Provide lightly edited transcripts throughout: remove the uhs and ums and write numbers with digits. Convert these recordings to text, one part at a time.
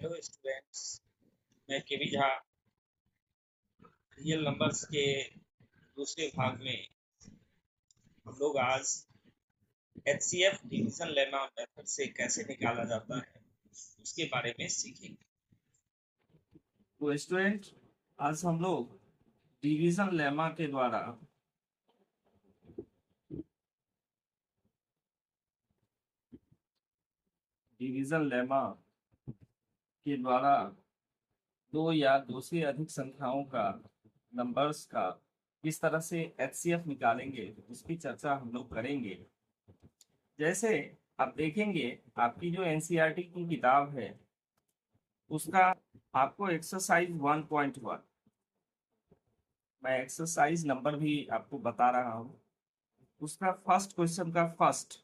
Hello students. मैं केवी Jha real numbers के दूसरे भाग में हम लोग आज एचसीएफ डिवीजन लेमा मेथड से कैसे निकाला जाता है उसके बारे में सीखेंगे। तो स्टूडेंट, आज हम लोग डिवीजन लेमा के द्वारा डिवीजन लेमा के द्वारा दो या दो से अधिक संख्याओं का नंबर्स का किस तरह से एचसीएफ निकालेंगे उसकी चर्चा हम लोग करेंगे। जैसे आप देखेंगे, आपकी जो एनसीईआरटी की किताब है उसका आपको एक्सरसाइज 1.1, मैं एक्सरसाइज नंबर भी आपको बता रहा हूँ। उसका फर्स्ट क्वेश्चन का फर्स्ट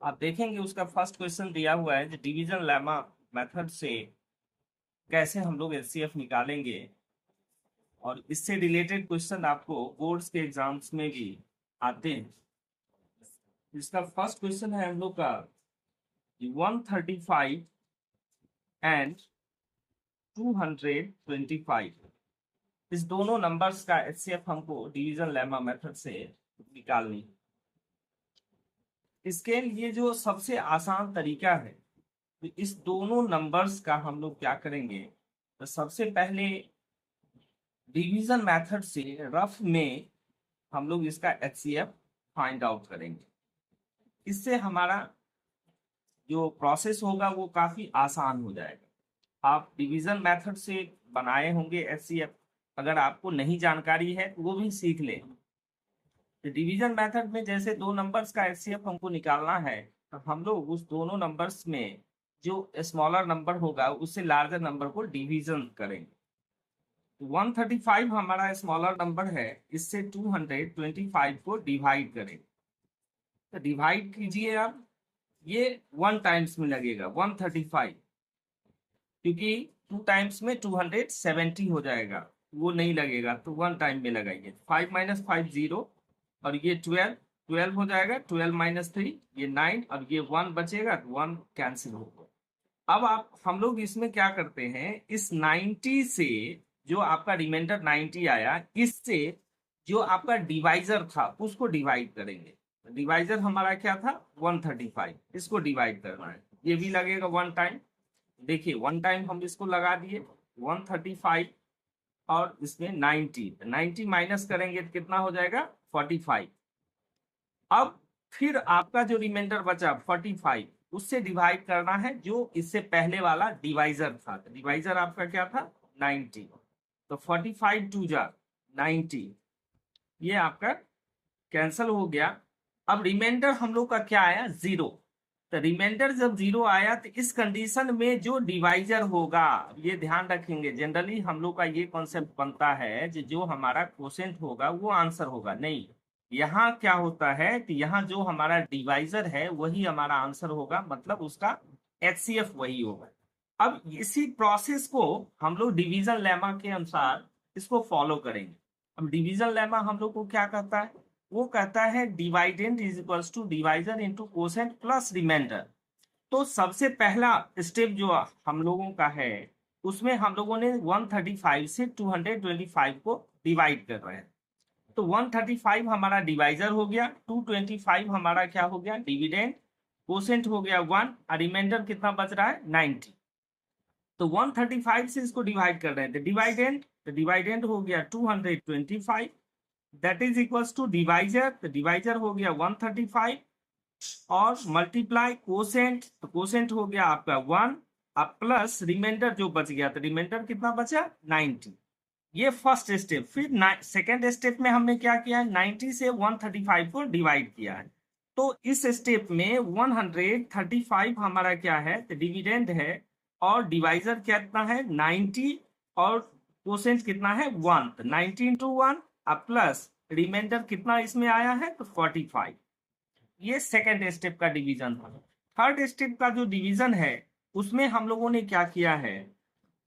आप देखेंगे, उसका फर्स्ट क्वेश्चन दिया हुआ है डिवीजन लेमा मेथड से कैसे हम लोग एचसीएफ निकालेंगे, और इससे रिलेटेड क्वेश्चन आपको बोर्ड्स के एग्जाम्स में भी आते हैं। इसका फर्स्ट क्वेश्चन है हम लोग का 135 एंड 225, इस दोनों नंबर्स का एचसीएफ हमको डिवीजन लेमा मेथड से निकालनी। इसके लिए जो सबसे आसान तरीका है, तो इस दोनों नंबर्स का हम लोग क्या करेंगे, तो सबसे पहले डिवीजन मेथड से रफ में हम लोग इसका एचसीएफ फाइंड आउट करेंगे। इससे हमारा जो प्रोसेस होगा वो काफी आसान हो जाएगा। आप डिवीजन मेथड से बनाए होंगे एचसीएफ, अगर आपको नहीं जानकारी है तो वो भी सीख लें। तो डिवीजन मेथड में जैसे दो नंबर्स का एचसीएफ हमको निकालना है, तो हम लोग उस दोनों नंबर्स में जो स्मॉलर नंबर होगा उससे लार्जर नंबर को डिवीजन करेंगे। 135 हमारा स्मॉलर नंबर है, इससे 225 को डिवाइड करेंगे। तो डिवाइड कीजिए आप, ये 1 टाइम्स में लगेगा 135, क्योंकि 2 टाइम्स में 270 हो जाएगा, वो नहीं लगेगा, तो 1 टाइम में लगाइए। 5 माइनस 5 0, और ये 12 हो जाएगा। 12 माइनस 3 ये 9, और ये 1 बचेगा, तो 1 कैंसिल होगा। अब आप हम लोग इसमें क्या करते हैं, इस 90 से जो आपका रिमाइंडर 90 आया, इससे जो आपका डिवाइजर था उसको डिवाइड करेंगे। डिवाइजर हमारा क्या था 135, इसको डिवाइड करना है, ये भी लगेगा 1 टाइम। देखिए 1 टाइम हम इसको लगा दिए 135, और इसमें 90 माइनस करेंगे तो कितना हो जाएगा 45। अब फिर आपका जो रिमाइंडर बचा 45, उससे डिवाइड करना है जो इससे पहले वाला डिवाइजर था। डिवाइजर आपका क्या था 90, तो 45 टू जा 90, ये आपका कैंसल हो गया। अब रिमाइंडर हम लोग का क्या आया 0, तो रिमाइंडर जब 0 आया तो इस कंडीशन में जो डिवाइजर होगा, ये ध्यान रखेंगे, जनरली हम लोग का ये कॉन्सेप्ट बनता है जो हमारा क्वोशेंट होगा वो आंसर होगा, नहीं, यहाँ क्या होता है कि यहाँ जो हमारा डिवाइजर है वही हमारा आंसर होगा, मतलब उसका एचसीएफ वही होगा। अब इसी प्रोसेस को हम लोग डिवीजन लेमा के अनुसार इसको फॉलो करेंगे। अब डिवीजन लेमा हम लोग को क्या कहता है, वो कहता है dividend is equals to divisor into quotient plus remainder. तो सबसे पहला स्टेप जो हम लोगों का है, उसमें हम लोगों ने 135 से 225 को डिवाइड कर रहे हैं। तो 135 हमारा डिवाइजर हो गया, 225 हमारा क्या हो गया डिविडेंड, कोसेंट हो गया 1, और रिमाइंडर कितना बच रहा है 90। तो 135 से इसको डिवाइड कर रहे हैं, तो डिवाइडेंड हो गया 225, that is equals to divisor, तो डिवाइजर हो गया 135, और मल्टीप्लाई कोसेंट, तो कोसेंट हो गया आपका 1, अब प्लस रिमाइंडर जो बच गया, तो रिमाइंडर कितना बचा 90। ये फर्स्ट स्टेप। फिर सेकेंड स्टेप में हमने क्या किया है, 90 से 135 को डिवाइड किया है। तो इस स्टेप में 135 हमारा क्या है, तो डिविडेंड है, और डिवाइजर कितना है 90, और कोसेंट कितना है 1, तो 90 इंटू 1, अब प्लस रिमाइंडर कितना इसमें आया है तो 45। ये सेकेंड स्टेप का डिवीजन था। थर्ड स्टेप का जो डिवीजन है उसमें हम लोगों ने क्या किया है,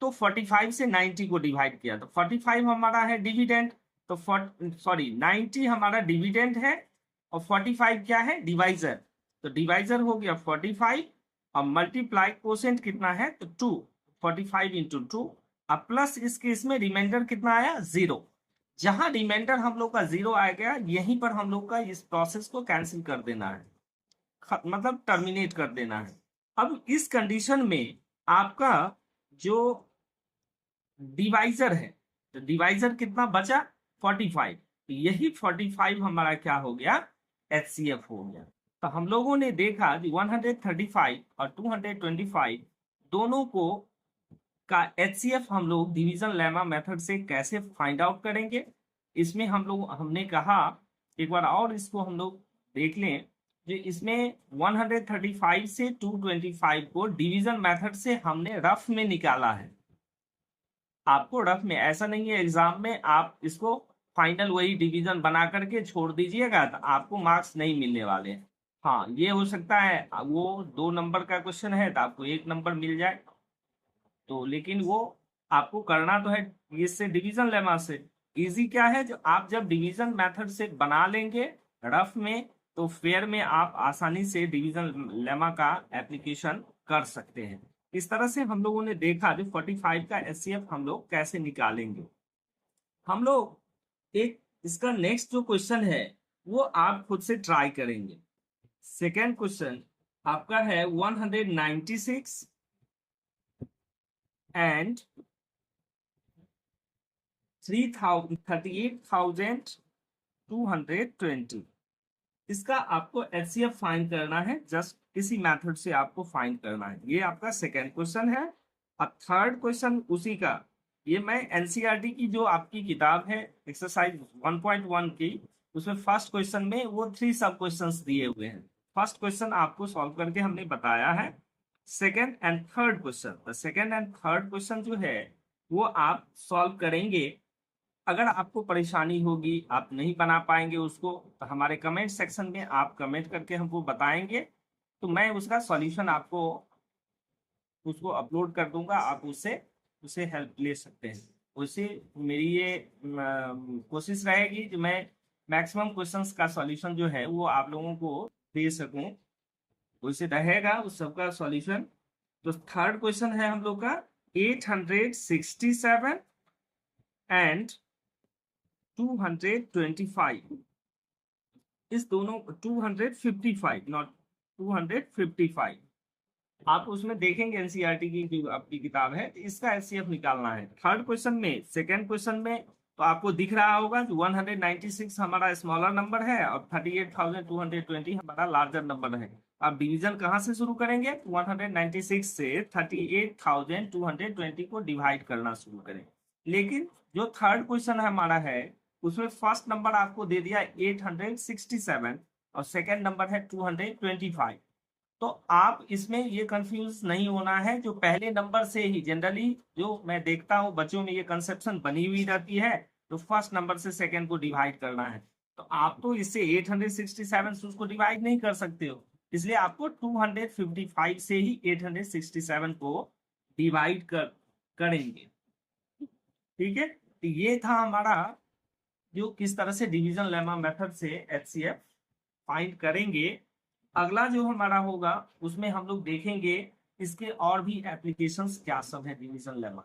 तो 45 से 90 को डिवाइड किया, तो 45 हमारा है डिविडेंड, तो 90 हमारा डिविडेंड है, और 45 क्या है डिवाइजर, तो डिवाइजर हो गया 45, अब मल्टीप्लाई कोसेंट कितना है तो 2, 45 इंटू 2, अब प्लस इसके इसमें रिमाइंडर कितना आया 0। जहां रिमाइंडर हम लोग का 0 आ गया यहीं पर हम लोग का इस प्रोसेस को कैंसिल कर देना है, मतलब टर्मिनेट कर देना है। अब इस कंडीशन में आपका जो डिवाइजर है तो डिवाइजर कितना बचा 45, तो यही 45 हमारा क्या हो गया HCF हो गया। तो हम लोगों ने देखा कि 135 और 225 दोनों को का HCF हम लोग डिवीजन लेमा मेथड से कैसे फाइंड आउट करेंगे। इसमें हमने कहा एक बार और इसको हम लोग देख लें जो इसमें 135 से 225 को डिवीजन मेथड से हमने रफ में निकाला है। आपको रफ में ऐसा नहीं है एग्जाम में आप इसको फाइनल वही डिवीजन बना करके छोड़ दीजिएगा तो आपको मार्क्स नहीं मिलने वाले हैं। हाँ ये हो सकता है वो 2 नंबर का क्वेश्चन है तो आपको 1 नंबर मिल जाए, तो लेकिन वो आपको करना तो है इससे डिवीजन लेमा से। इजी क्या है जो आप जब डिवीजन मेथड से बना लेंगे रफ में तो फेयर में आप आसानी से डिवीजन लेमा का एप्लीकेशन कर सकते हैं। इस तरह से हम लोगों ने देखा जो 45 का HCF हम लोग कैसे निकालेंगे। हम लोग एक इसका नेक्स्ट जो क्वेश्चन है वो आप खुद से ट्राई करेंगे। सेकेंड क्वेश्चन आपका है 196 एंड 38,220। इसका आपको HCF फाइंड करना है, जस्ट इसी मेथड से आपको फाइंड करना है। ये आपका सेकेंड क्वेश्चन है। अब थर्ड क्वेश्चन उसी का, ये मैं NCERT की जो आपकी किताब है एक्सरसाइज 1.1 की उसमें फर्स्ट क्वेश्चन में वो 3 सब क्वेश्चंस दिए हुए हैं। फर्स्ट क्वेश्चन आपको सॉल्व करके हमने बताया है। सेकेंड एंड थर्ड क्वेश्चन, तो सेकेंड एंड थर्ड क्वेश्चन जो है वो आप सॉल्व करेंगे। अगर आपको परेशानी होगी आप नहीं बना पाएंगे उसको तो हमारे कमेंट सेक्शन में आप कमेंट करके हमको बताएंगे तो मैं उसका सॉल्यूशन आपको उसको अपलोड कर दूंगा, आप उससे हेल्प ले सकते हैं। उससे मेरी ये कोशिश रहेगी कि मैं मैक्सिमम क्वेश्चंस का सॉल्यूशन जो है वो आप लोगों को दे सकूं, उससे रहेगा उस सबका सॉल्यूशन। तो थर्ड क्वेश्चन है हम लोग का 867 एंड 225। इस दोनों 255 नॉट 255 आप उसमें देखेंगे NCERT की जो आपकी किताब है इसका HCF निकालना है। थर्ड क्वेश्चन में सेकेंड क्वेश्चन में तो आपको दिख रहा होगा कि 196 हमारा स्मॉलर नंबर है और 38,220 हमारा लार्जर नंबर है। आप डिवीजन कहाँ से शुरू करेंगे 196 से 38,220 को डिवाइड करना शुरू करें। लेकिन जो थर्ड क्वेश्चन हमारा है उसमें फर्स्ट नंबर आपको दे दिया 867 और सेकेंड नंबर है 225। तो आप इसमें ये कंफ्यूज नहीं होना है, जो पहले नंबर से ही जनरली जो मैं देखता हूँ बच्चों में ये कंसेप्शन बनी हुई रहती है तो फर्स्ट नंबर से सेकंड को डिवाइड करना है। तो आप तो इससे 867 से उसको डिवाइड नहीं कर सकते हो, इसलिए आपको 255 से ही 867 को डिवाइड करेंगे। ठीक है, तो ये था हमारा जो किस तरह से डिवीजन लेमा मेथड से HCF फाइंड करेंगे। अगला जो हमारा होगा उसमें हम लोग देखेंगे इसके और भी एप्लीकेशंस क्या सब है डिवीजन लेमा।